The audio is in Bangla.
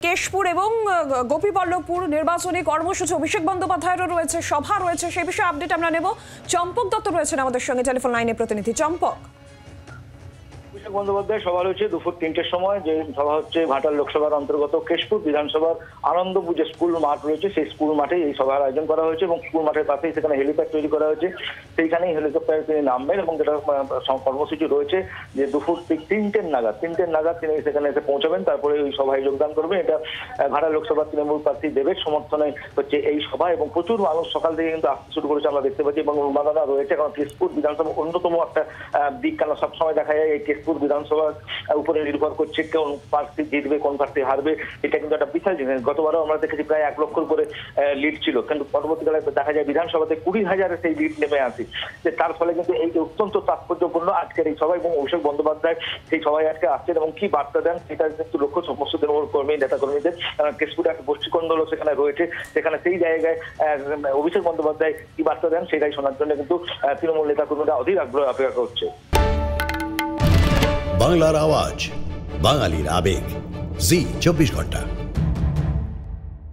কেশপুর এবং গোপীবল্লভপুর নির্বাচনী কর্মসূচি অভিষেক বন্দ্যোপাধ্যায়েরও রয়েছে, সভা রয়েছে, সেই বিষয়ে আপডেট আমরা নেব। চম্পক দত্ত রয়েছেন আমাদের সঙ্গে টেলিফোন লাইনে প্রতিনিধি। চম্পক, অভিষেক বন্দ্যোপাধ্যায় সভা রয়েছে দুপুর ৩টের সময়, যে সভা হচ্ছে ঘাটাল লোকসভার অন্তর্গত কেশপুর বিধানসভার আনন্দপুর যে স্কুল মাঠ রয়েছে সেই স্কুল মাঠে এই সভার আয়োজন করা হয়েছে এবং স্কুল মাঠের পাশেই সেখানে হেলিপ্যাড তৈরি করা হয়েছে। সেইখানেই হেলিকপ্টারে তিনি নামবেন এবং যেটা কর্মসূচি রয়েছে যে দুপুর ৩টের নাগাদ তিনি সেখানে এসে পৌঁছাবেন, তারপরে ওই সভায় যোগদান করবেন। এটা ঘাটাল লোকসভার তৃণমূল প্রার্থী দেবের সমর্থনে হচ্ছে এই সভা এবং প্রচুর মানুষ সকাল থেকে কিন্তু আসতে শুরু করেছে আমরা দেখতে পাচ্ছি এবং উন্মাদনা রয়েছে, কারণ কেশপুর বিধানসভা অন্যতম একটা দিক, কেন সবসময় দেখা যায় এই কেশপুর বিধানসভার উপরে নির্ভর করছে কোন প্রার্থী জিতবে কোন প্রার্থী হারবে, এটা কিন্তু একটা বিশাল জিনিস। গতবারও আমরা দেখেছি প্রায় 1 লক্ষর উপরে লিড ছিল, কিন্তু পরবর্তীকালে দেখা যায় বিধানসভাতে 20,000-এর সেই লিড নেমে আসে। তার ফলে কিন্তু এই যে অত্যন্ত তাৎপর্যপূর্ণ আজকের এই সভা এবং অভিষেক বন্দ্যোপাধ্যায় সেই সভায় আজকে আসছেন এবং কি বার্তা দেন সেটা কিন্তু লক্ষ্য সমস্ত তৃণমূল কর্মী নেতা কর্মীদের। কেশপুরে একটা গোষ্ঠীকন্দলও সেখানে রয়েছে, সেখানে সেই জায়গায় অভিষেক বন্দ্যোপাধ্যায় কি বার্তা দেন সেটাই শোনার জন্য কিন্তু তৃণমূল নেতা কর্মীরা অধীর আগ্রহে অপেক্ষা করছে। বাংলার আওয়াজ, বাঙালির আবেগ, জি 24 ঘন্টা।